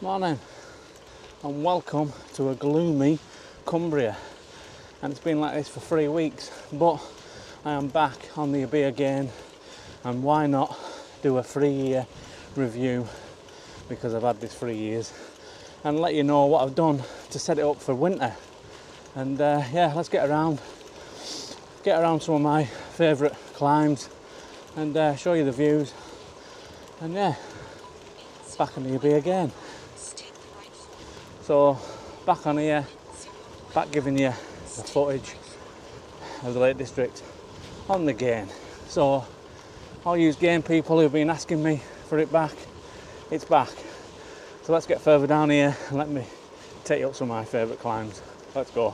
Morning and welcome to a gloomy Cumbria, and it's been like this for 3 weeks, but I am back on the Orbea Gain, and why not do a 3-year review, because I've had this 3 years, and let you know what I've done to set it up for winter. And yeah, let's get around some of my favourite climbs and show you the views, and yeah, back on the Orbea Gain. So back on here, back giving you the footage of the Lake District on the Gain. So all you Gain people who've been asking me for it back, it's back. So let's get further down here and let me take you up some of my favourite climbs. Let's go.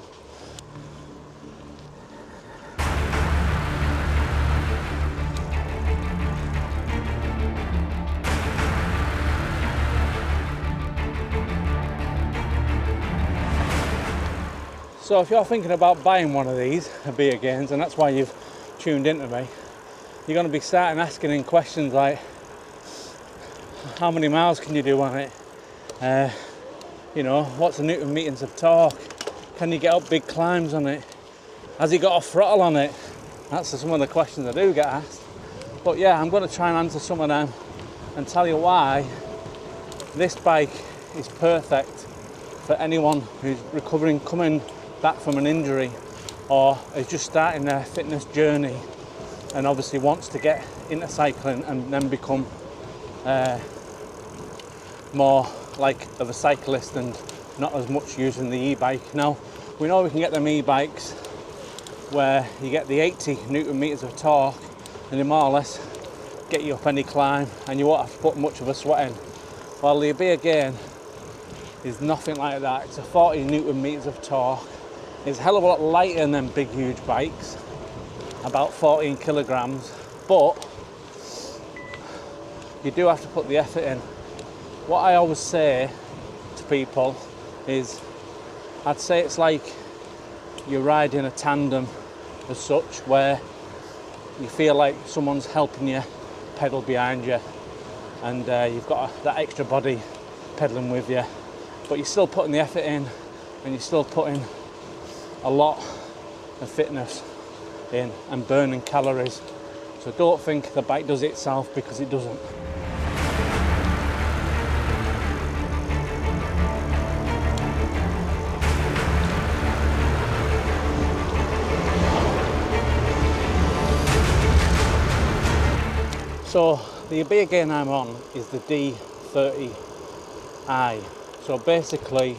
So if you're thinking about buying one of these Orbea Gains, and that's why you've tuned into me, you're going to be starting asking questions like, how many miles can you do on it? You know, what's the Newton meters of torque? Can you get up big climbs on it? Has he got a throttle on it? That's some of the questions I do get asked. But yeah, I'm going to try and answer some of them and tell you why this bike is perfect for anyone who's recovering, coming back from an injury, or is just starting their fitness journey and obviously wants to get into cycling and then become more like of a cyclist and not as much using the e-bike. Now, we know we can get them e-bikes where you get the 80 Newton meters of torque and they more or less get you up any climb and you won't have to put much of a sweat in. While the Orbea Gain is nothing like that. It's a 40 Newton meters of torque. It's a hell of a lot lighter than them big huge bikes, about 14 kilograms, but you do have to put the effort in. What I always say to people is, I'd say it's like you're riding a tandem as such, where you feel like someone's helping you pedal behind you, and you've got that extra body pedaling with you, but you're still putting the effort in and you're still putting a lot of fitness in and burning calories. So don't think the bike does it itself, because it doesn't. So the Orbea Gain I'm on is the D30i. So basically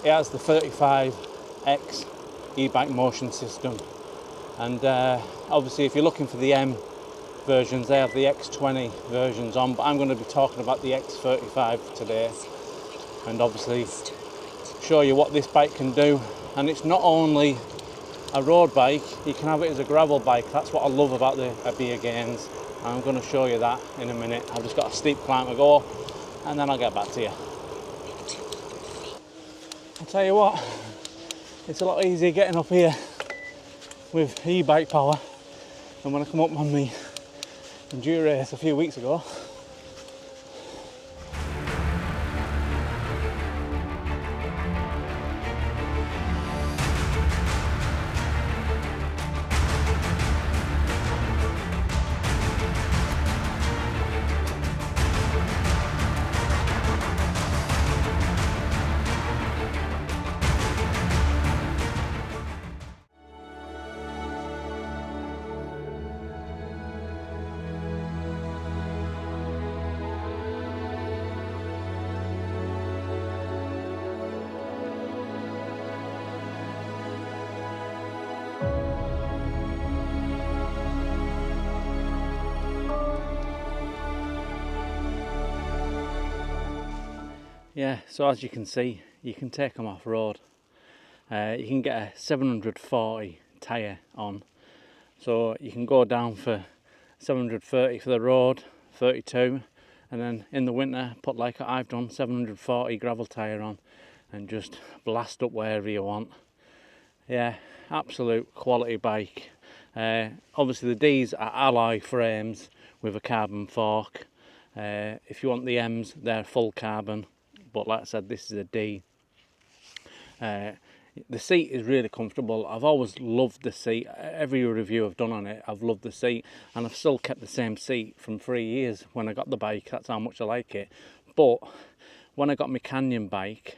it has the 35X e-bike motion system, and obviously if you're looking for the M versions, they have the X20 versions on, but I'm going to be talking about the X35 today and obviously show you what this bike can do. And it's not only a road bike, you can have it as a gravel bike. That's what I love about the Orbea Gains. I'm going to show you that in a minute. I've just got a steep climb to go and then I'll get back to you. I'll tell you what, it's a lot easier getting up here with e-bike power than when I come up on the enduro race a few weeks ago. Yeah, so as you can see, you can take them off road. You can get a 740 tyre on, so you can go down for 730 for the road, 32, and then in the winter put, like I've done, 740 gravel tyre on and just blast up wherever you want. Yeah, absolute quality bike. Obviously the D's are alloy frames with a carbon fork, If you want the M's, they're full carbon, but like I said, this is a D. The seat is really comfortable. I've always loved the seat. Every review I've done on it, I've loved the seat, and I've still kept the same seat from 3 years when I got the bike. That's how much I like it. But when I got my Canyon bike,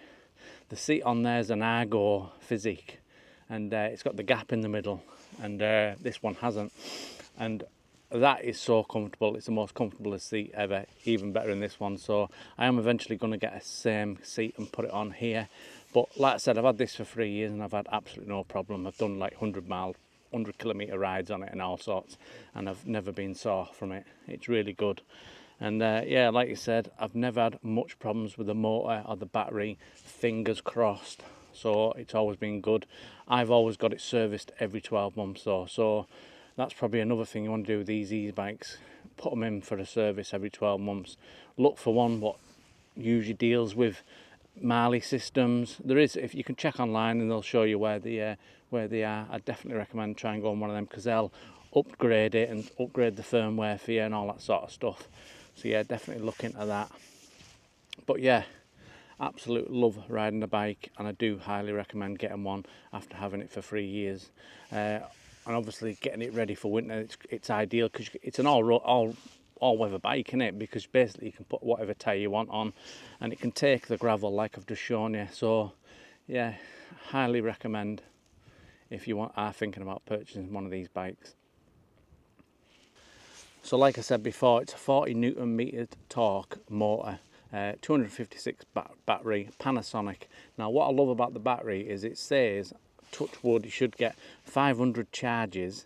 the seat on there is an Argo Physique, and it's got the gap in the middle, and this one hasn't. And that is so comfortable. It's the most comfortable seat ever, even better in this one. So I am eventually going to get a same seat and put it on here. But like I said, I've had this for 3 years and I've had absolutely no problem. I've done like 100 kilometre rides on it and all sorts, and I've never been sore from it. It's really good. And yeah, like you said, I've never had much problems with the motor or the battery, fingers crossed. So it's always been good. I've always got it serviced every 12 months though. So that's probably another thing you want to do with these e-bikes. Put them in for a service every 12 months. Look for one what usually deals with Marley systems. There is, if you can check online and they'll show you where they are. I definitely recommend trying to go on one of them, because they'll upgrade it and upgrade the firmware for you and all that sort of stuff. So yeah, definitely look into that. But yeah, absolute love riding the bike, and I do highly recommend getting one after having it for 3 years. And obviously getting it ready for winter, it's ideal because it's an all-weather bike, isn't it? Because basically you can put whatever tyre you want on, and it can take the gravel like I've just shown you. So yeah, highly recommend if you are thinking about purchasing one of these bikes. So like I said before, it's a 40 Newton meter torque motor, 256 battery, Panasonic. Now what I love about the battery is it says, touch wood, you should get 500 charges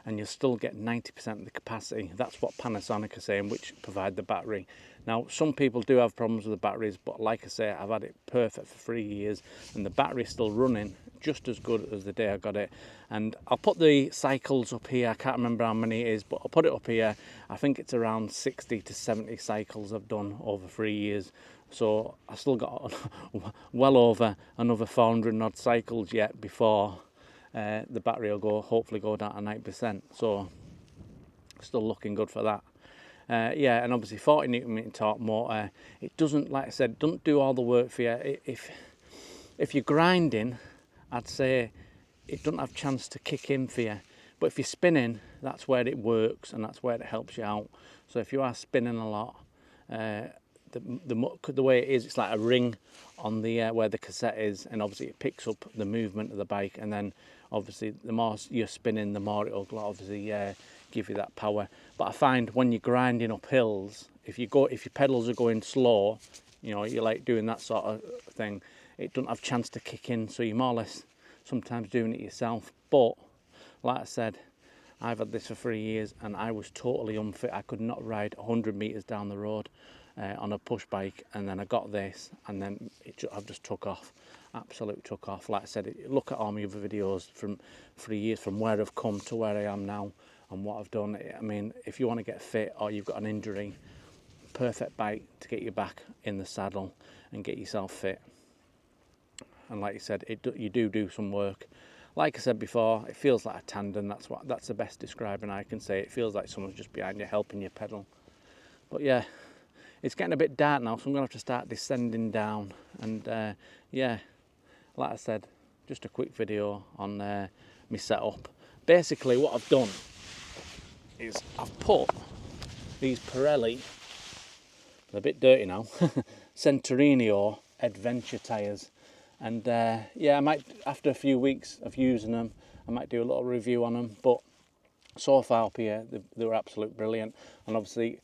and you'll still get 90% of the capacity. That's what Panasonic are saying, which provide the battery. Now some people do have problems with the batteries, but like I say, I've had it perfect for 3 years and the battery's still running just as good as the day I got it. And I'll put the cycles up here. I can't remember how many it is, but I'll put it up here. I think it's around 60 to 70 cycles I've done over 3 years. So I've still got well over another 400 odd cycles yet before the battery will hopefully go down to 9%. So still looking good for that. Yeah, and obviously 40 Newton meter torque motor. It doesn't, like I said, doesn't do all the work for you. If you're grinding, I'd say it doesn't have a chance to kick in for you. But if you're spinning, that's where it works and that's where it helps you out. So if you are spinning a lot, the way it is, it's like a ring on the where the cassette is, and obviously it picks up the movement of the bike, and then obviously the more you're spinning, the more it'll obviously give you that power. But I find when you're grinding up hills, if your pedals are going slow, you know, you're like doing that sort of thing, it doesn't have a chance to kick in, so you're more or less sometimes doing it yourself. But like I said, I've had this for 3 years and I was totally unfit. I could not ride 100 meters down the road on a push bike, and then I got this and then I've just took off, absolutely took off. Like I said, look at all my other videos from 3 years, from where I've come to where I am now and what I've done. I mean, if you want to get fit or you've got an injury, perfect bike to get you back in the saddle and get yourself fit. And like you said, you do some work. Like I said before, it feels like a tandem. That's the best describing I can say. It feels like someone's just behind you helping you pedal. But yeah, it's getting a bit dark now, so I'm gonna have to start descending down. And yeah, like I said, just a quick video on my setup. Basically, what I've done is I've put these Pirelli, they're a bit dirty now, Centenario Adventure tyres. And yeah, I might, after a few weeks of using them, I might do a little review on them. But so far up here, they were absolutely brilliant. And obviously,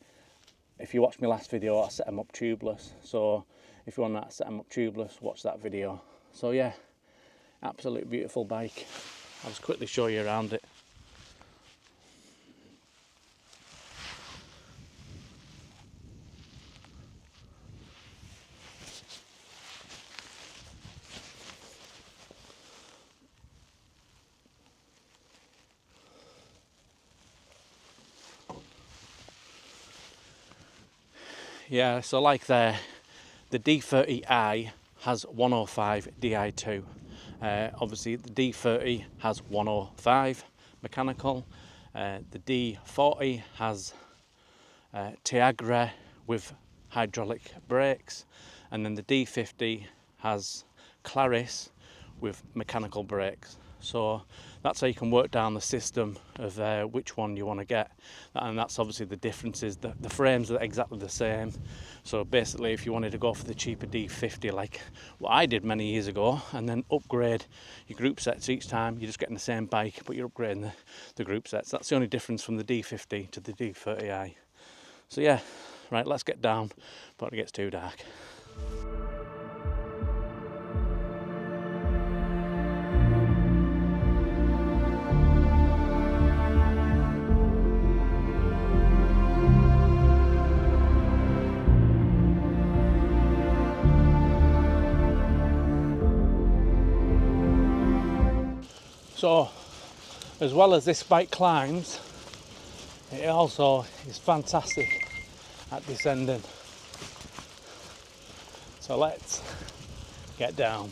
if you watched my last video, I set them up tubeless. So if you want to set them up tubeless, watch that video. So yeah, absolute beautiful bike. I'll just quickly show you around it. Yeah, so like the D30i has 105 Di2. Obviously the D30 has 105 mechanical. The D40 has Tiagra with hydraulic brakes, and then the D50 has Claris with mechanical brakes. So that's how you can work down the system of which one you want to get, and that's obviously the differences. The frames are exactly the same. So basically, if you wanted to go for the cheaper D50 like what I did many years ago, and then upgrade your group sets each time, you're just getting the same bike but you're upgrading the group sets. That's the only difference from the D50 to the D30i. So yeah, right, let's get down before it gets too dark. So, as well as this bike climbs, it also is fantastic at descending. So let's get down.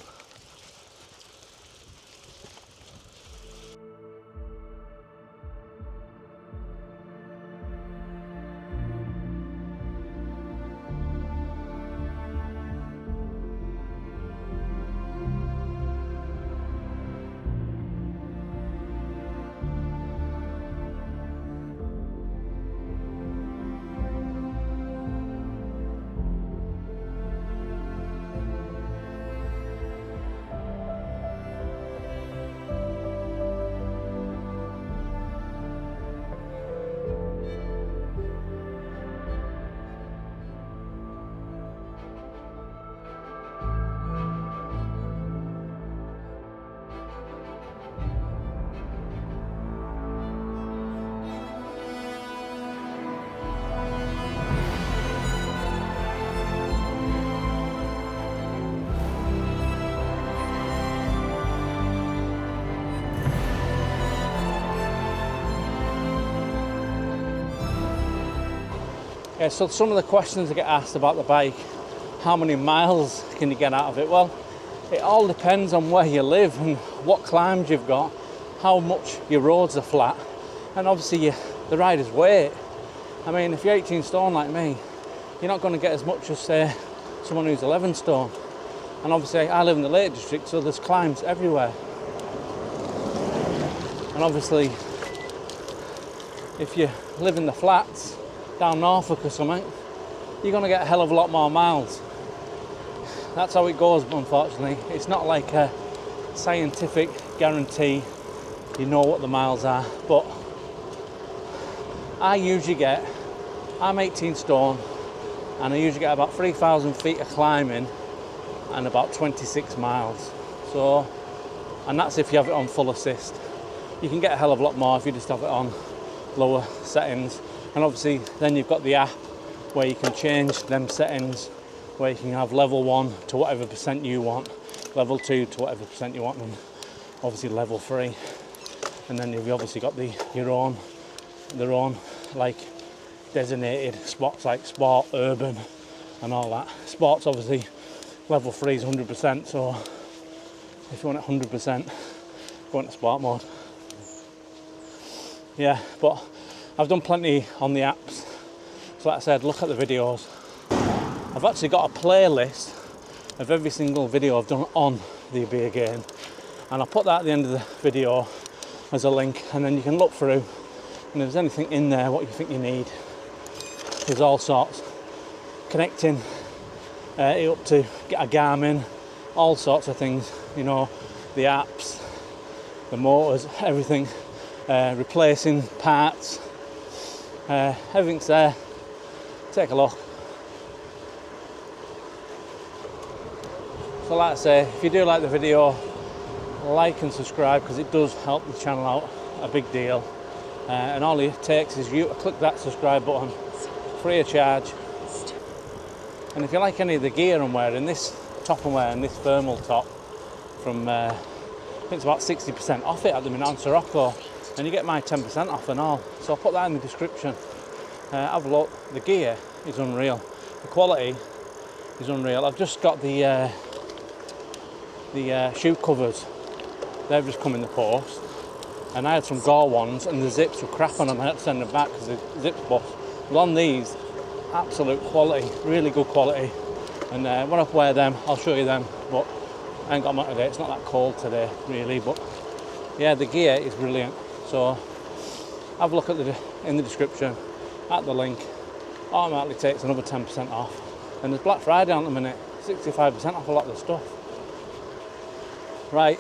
Yeah, so some of the questions I get asked about the bike, how many miles can you get out of it? Well, it all depends on where you live and what climbs you've got, how much your roads are flat, and obviously the rider's weight. I mean, if you're 18 stone like me, you're not going to get as much as, say, someone who's 11 stone. And obviously I live in the Lake District, so there's climbs everywhere. And obviously, if you live in the flats, down Norfolk or something, you're going to get a hell of a lot more miles. That's how it goes, unfortunately. It's not like a scientific guarantee you know what the miles are, but I'm 18 stone and I usually get about 3,000 feet of climbing and about 26 miles. So, and that's if you have it on full assist. You can get a hell of a lot more if you just have it on lower settings. And obviously then you've got the app where you can change them settings, where you can have level 1 to whatever percent you want, level 2 to whatever percent you want, and obviously level 3. And then you've obviously got their own like designated spots like sport, urban and all that. Sport's obviously level 3 is 100%, so if you want it 100%, go into sport mode. Yeah, but I've done plenty on the apps. So like I said, look at the videos. I've actually got a playlist of every single video I've done on the Orbea Gain, and I'll put that at the end of the video as a link, and then you can look through, and if there's anything in there what you think you need, there's all sorts. Connecting it up to get a Garmin, all sorts of things, you know, the apps, the motors, everything, replacing parts, everything's there. Take a look. So like I say, if you do like the video, like and subscribe, because it does help the channel out a big deal. And all it takes is you to click that subscribe button, free of charge. And if you like any of the gear I'm wearing, this top I'm wearing, this thermal top from, I think it's about 60% off it at the minute on Sirocco, and you get my 10% off and all. So I'll put that in the description. Have a look. The gear is unreal. The quality is unreal. I've just got the shoe covers. They've just come in the post, and I had some Gore ones, and the zips were crap on them. I had to send them back because the zips bust. Well, on these, absolute quality, really good quality. And when I wear them, I'll show you them, but I ain't got them on today. It's not that cold today, really, but yeah, the gear is brilliant. So have a look at in the description, at the link. Automatically takes another 10% off. And there's Black Friday on at the minute, 65% off a lot of the stuff. Right,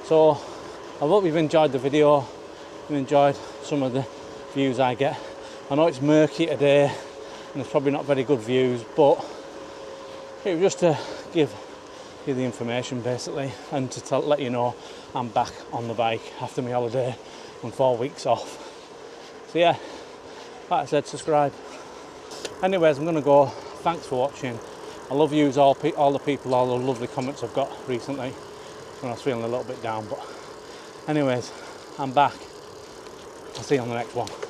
so I hope you've enjoyed the video, you've enjoyed some of the views I get. I know it's murky today, and there's probably not very good views, but it was just to give you the information basically, and to let you know I'm back on the bike after my holiday and 4 weeks off. So yeah, like I said, subscribe. Anyways, I'm gonna go. Thanks for watching. I love yous all the people, all the lovely comments I've got recently when I was feeling a little bit down. But anyways, I'm back. I'll see you on the next one.